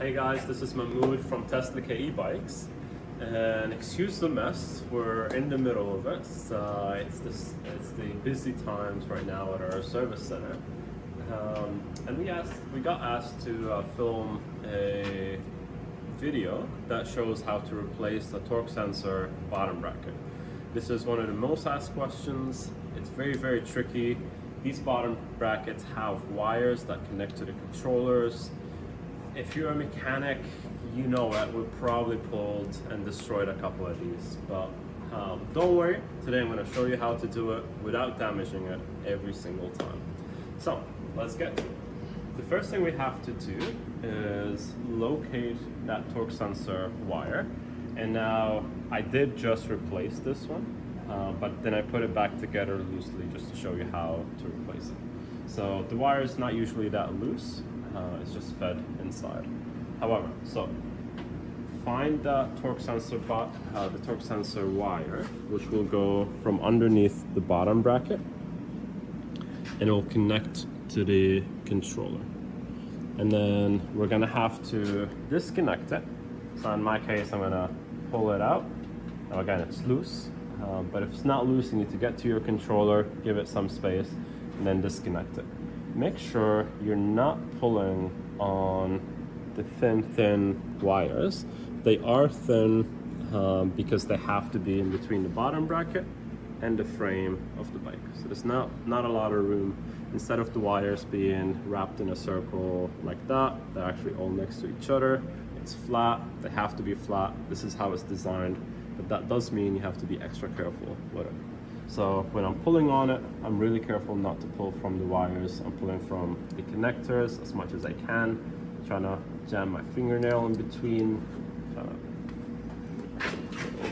Hey guys, this is Mahmoud from Teslica eBikes, and excuse the mess. We're in the middle of it. It's the busy times right now at our service center, and we got asked to film a video that shows how to replace the torque sensor bottom bracket. This is one of the most asked questions. It's very tricky. These bottom brackets have wires that connect to the controllers. If you're a mechanic, you know it. We've probably pulled and destroyed a couple of these, but don't worry. Today I'm going to show you how to do it without damaging it every single time. So let's get to it. The first thing we have to do is locate that torque sensor wire. And now I did just replace this one, but then I put it back together loosely just to show you how to replace it. So the wire is not usually that loose. It's just fed inside. However, so find the torque sensor wire, which will go from underneath the bottom bracket, and it will connect to the controller. And then we're gonna have to disconnect it. So in my case, I'm gonna pull it out. Now again, it's loose, but if it's not loose, you need to get to your controller, give it some space, and then disconnect it. Make sure you're not pulling on the thin wires. They are thin because they have to be in between the bottom bracket and the frame of the bike. So there's not a lot of room. Instead of the wires being wrapped in a circle like that, they're actually all next to each other. It's flat, they have to be flat. This is how it's designed, but that does mean you have to be extra careful with it. So when I'm pulling on it, I'm really careful not to pull from the wires. I'm pulling from the connectors as much as I can, trying to jam my fingernail in between. I'll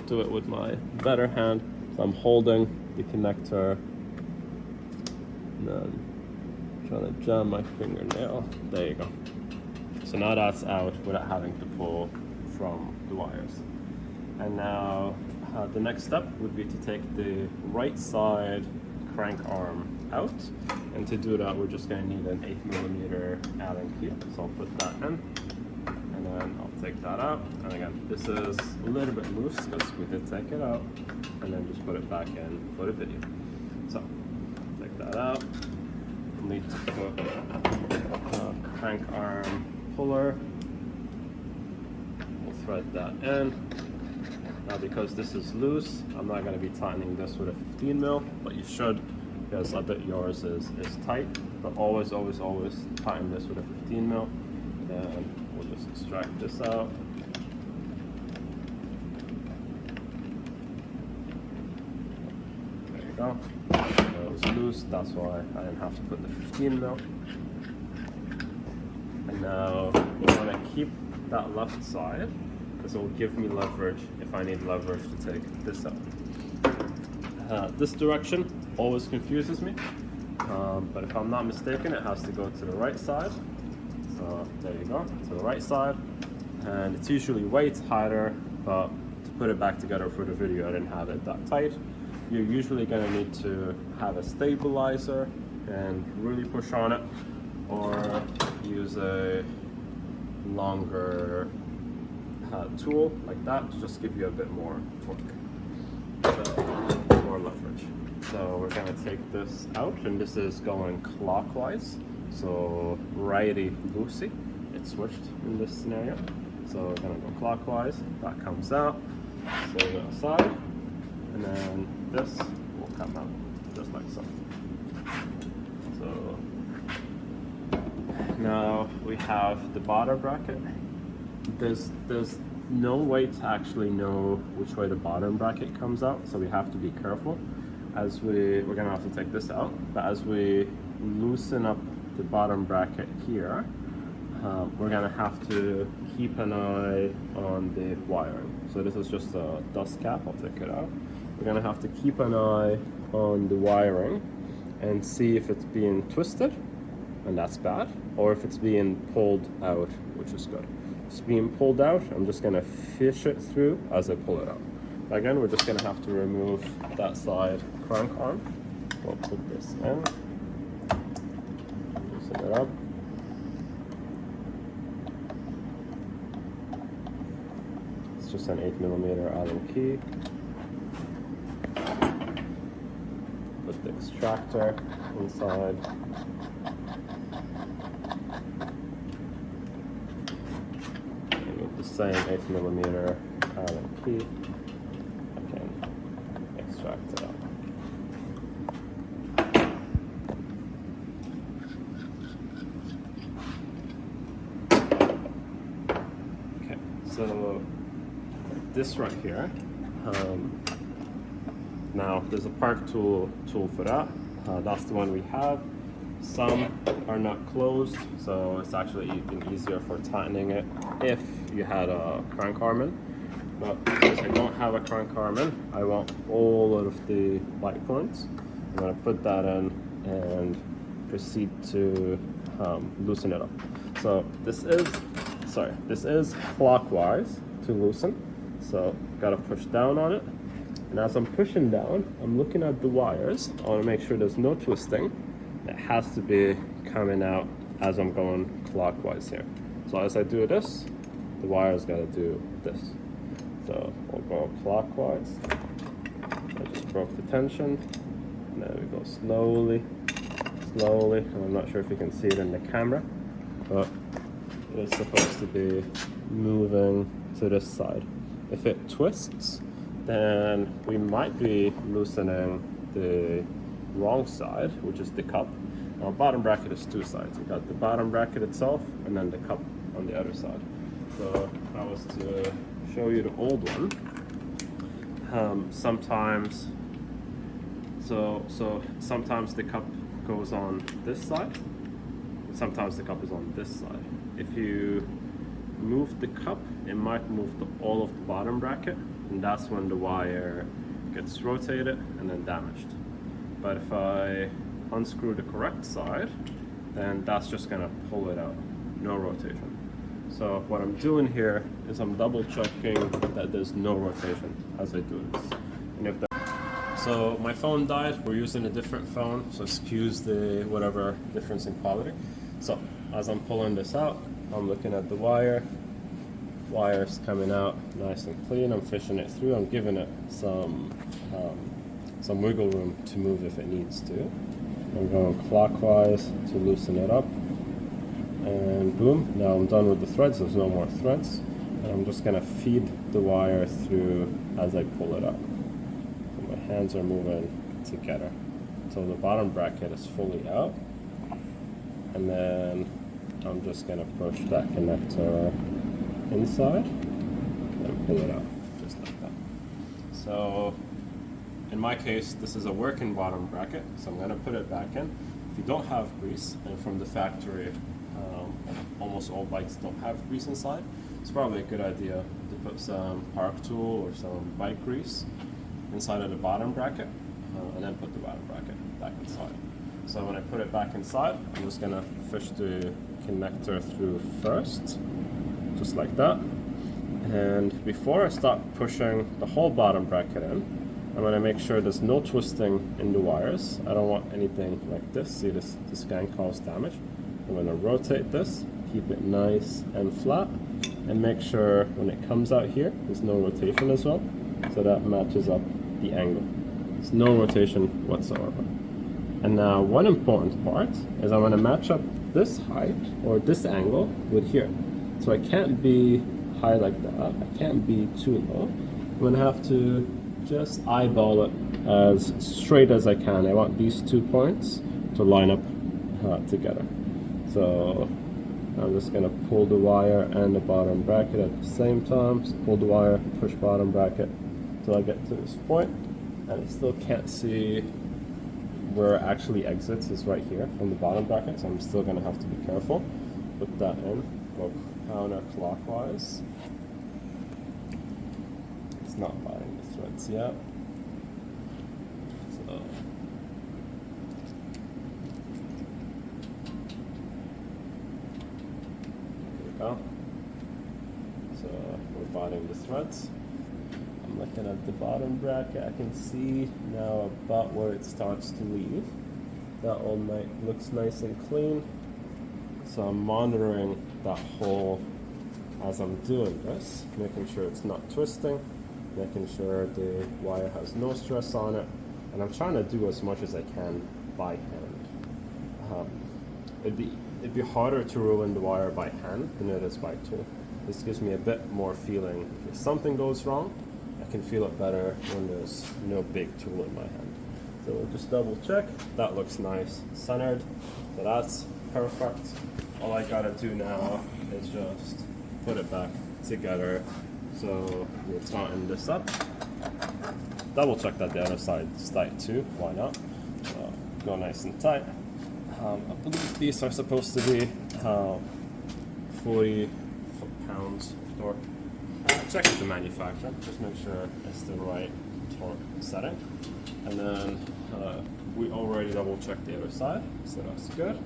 do it with my better hand. So I'm holding the connector and then trying to jam my fingernail. There you go. So now that's out without having to pull from the wires. And now the next step would be to take the right side crank arm out, and to do that we're just going to need an 8mm Allen key. So I'll put that in, and then I'll take that out. And again, this is a little bit loose because we did take it out, and then just put it back in for the video. So take that out. We'll need to put a crank arm puller. We'll thread that in. Now because this is loose, I'm not going to be tightening this with a 15mm, but you should, because I bet yours is tight. But always tighten this with a 15mm. Then we'll just extract this out. There you go. It was loose, that's why I didn't have to put the 15mm. And now we're going to keep that left side, because it will give me leverage if I need leverage to take this out. This direction always confuses me, but if I'm not mistaken, it has to go to the right side. So there you go, to the right side. And it's usually way tighter, but to put it back together for the video, I didn't have it that tight. You're usually going to need to have a stabilizer and really push on it, or use a longer tool like that to just give you a bit more torque, so more leverage. So we're going to take this out, and this is going clockwise, so righty loosey. It switched in this scenario, so we're going to go clockwise. That comes out, so we go aside, and then this will come out just like so. So now we have the bottom bracket. There's no way to actually know which way the bottom bracket comes out, so we have to be careful. As we're gonna have to take this out, but as we loosen up the bottom bracket here, we're gonna have to keep an eye on the wiring. So this is just a dust cap, I'll take it out. We're gonna have to keep an eye on the wiring and see if it's being twisted, and that's bad, or if it's being pulled out, which is good. If it's being pulled out, I'm just gonna fish it through as I pull it out. Again, we're just gonna have to remove that side crank arm. We'll put this in, loosen it up. just an 8mm Allen key. Put the extractor inside. And with the same 8mm Allen key, I can extract it out. Okay, so this right here. Now there's a park tool for that. That's the one we have. Some are not closed, so it's actually even easier for tightening it if you had a crank arm in. But since I don't have a crank arm in, I want all of the bike points. I'm going to put that in and proceed to loosen it up. So this is clockwise to loosen. So got to push down on it. And as I'm pushing down, I'm looking at the wires. I want to make sure there's no twisting. It has to be coming out as I'm going clockwise here. So as I do this, the wire's got to do this. So we'll go clockwise. I just broke the tension. And then we go slowly, slowly. And I'm not sure if you can see it in the camera, but it's supposed to be moving to this side. If it twists, then we might be loosening the wrong side, which is the cup. Now, bottom bracket is two sides. You got the bottom bracket itself and then the cup on the other side. So if I was to show you the old one, sometimes the cup goes on this side, and sometimes the cup is on this side. If you move the cup, it might move all of the bottom bracket, and that's when the wire gets rotated and then damaged. But if I unscrew the correct side, then that's just gonna pull it out, no rotation. So what I'm doing here is I'm double checking that there's no rotation as I do this. And if so my phone died, we're using a different phone, so excuse the whatever difference in quality. So as I'm pulling this out, I'm looking at the wire's coming out nice and clean. I'm fishing it through. I'm giving it some wiggle room to move if it needs to. I'm going clockwise to loosen it up, and boom, now I'm done with the threads. There's no more threads, and I'm just gonna feed the wire through as I pull it up. So my hands are moving together until the bottom bracket is fully out, and then I'm just gonna push that connector inside and pull it out just like that. So in my case, this is a working bottom bracket, so I'm going to put it back in. If you don't have grease, and from the factory almost all bikes don't have grease inside, it's probably a good idea to put some park tool or some bike grease inside of the bottom bracket, and then put the bottom bracket back inside. So when I put it back inside, I'm just going to fish the connector through first, just like that. And before I start pushing the whole bottom bracket in, I'm going to make sure there's no twisting in the wires. I don't want anything like this. See, this can cause damage. I'm going to rotate this, keep it nice and flat, and make sure when it comes out here, there's no rotation as well, so that matches up the angle. There's no rotation whatsoever. And now one important part is I'm going to match up this height or this angle with here. So I can't be high like that. I can't be too low. I'm going to have to just eyeball it as straight as I can. I want these 2 points to line up together. So I'm just going to pull the wire and the bottom bracket at the same time. So pull the wire, push bottom bracket until I get to this point. And I still can't see where it actually exits, is right here from the bottom bracket. So I'm still going to have to be careful. Put that in, go counterclockwise. It's not biting the threads yet. So there we go. So we're biting the threads. I'm looking at the bottom bracket. I can see now about where it starts to leave. That all looks nice and clean. So I'm monitoring that whole as I'm doing this, making sure it's not twisting, making sure the wire has no stress on it, and I'm trying to do as much as I can by hand. It'd be harder to ruin the wire by hand than it is by tool. This gives me a bit more feeling. If something goes wrong, I can feel it better when there's no big tool in my hand. So we'll just double check. That looks nice, centered. So that's perfect. All I gotta do now is just put it back together. So we'll tighten this up. Double check that the other side is tight too. Why not? So go nice and tight. I believe these are supposed to be 40 foot-pounds of torque. Check with the manufacturer, just make sure it's the right torque setting. And then we already double checked the other side, so that's good.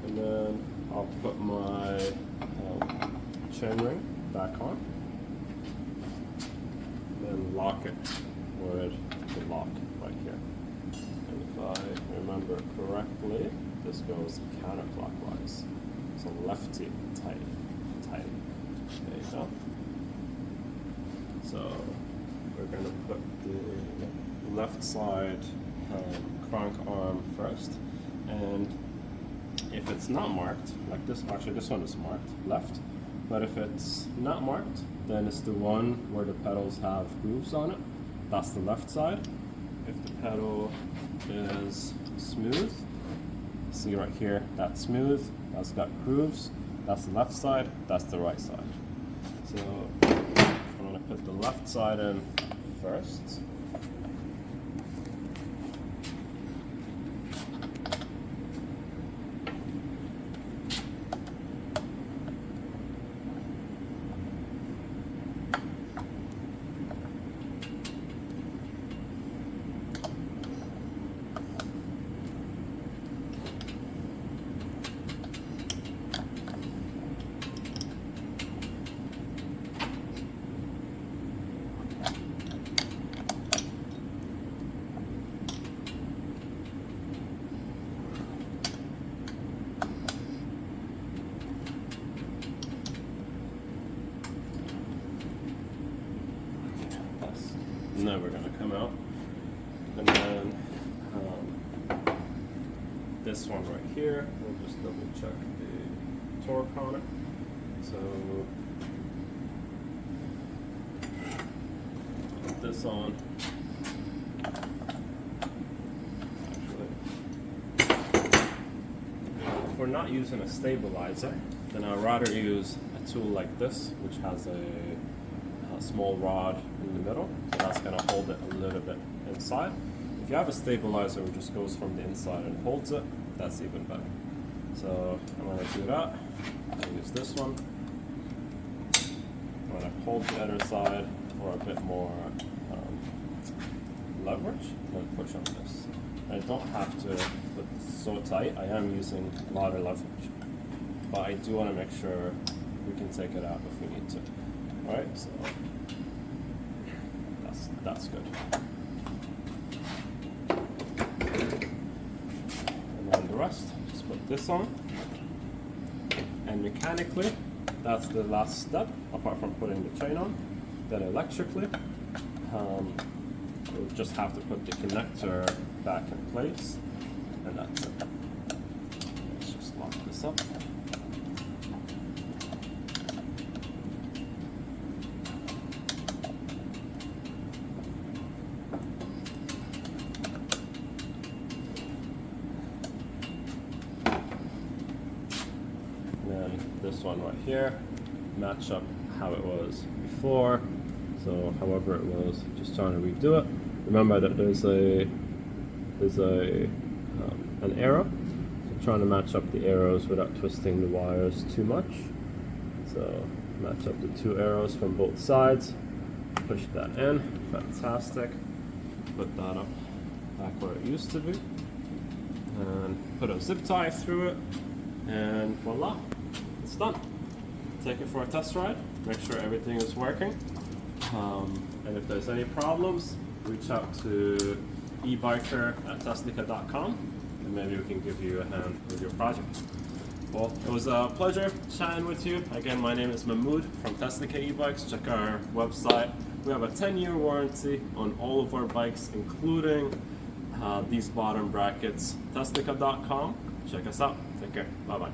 And then I'll put my chain ring back on, and then lock it with the lock right here. And if I remember correctly, this goes counterclockwise, so lefty tight. There you go. So we're going to put the left side crank arm first, and if it's not marked, like this, actually this one is marked left, but if it's not marked, then it's the one where the pedals have grooves on it. That's the left side. If the pedal is smooth, see right here, that's smooth, that's got grooves, that's the left side, that's the right side. So I'm going to put the left side in first. Never going to come out. And then this one right here, we'll just double check the torque on it. So put this on. If we're not using a stabilizer, then I'd rather use a tool like this, which has a small rod in the middle, so that's going to hold it a little bit inside. If you have a stabilizer which just goes from the inside and holds it, that's even better. So I'm going to do that. I'll use this one. I'm going to hold the other side for a bit more leverage, and then push on this. I don't have to put this so tight. I am using a lot of leverage, but I do want to make sure we can take it out if we need to. Alright, so that's good. And then the rest, just put this on. And mechanically, that's the last step, apart from putting the chain on. Then electrically, we'll just have to put the connector back in place, and that's it. Let's just lock this up. This one right here, match up how it was before. So however it was, just trying to redo it. Remember that there's an arrow. So trying to match up the arrows without twisting the wires too much. So match up the two arrows from both sides. Push that in. Fantastic. Put that up back where it used to be. And put a zip tie through it. And voila. It's done. Take it for a test ride, make sure everything is working, and if there's any problems, reach out to ebiker@teslica.com, and maybe we can give you a hand with your project. Well, it was a pleasure chatting with you. Again, my name is Mahmoud from Teslica eBikes. Check our website. We have a 10-year warranty on all of our bikes, including these bottom brackets. Teslica.com. Check us out. Take care. Bye-bye.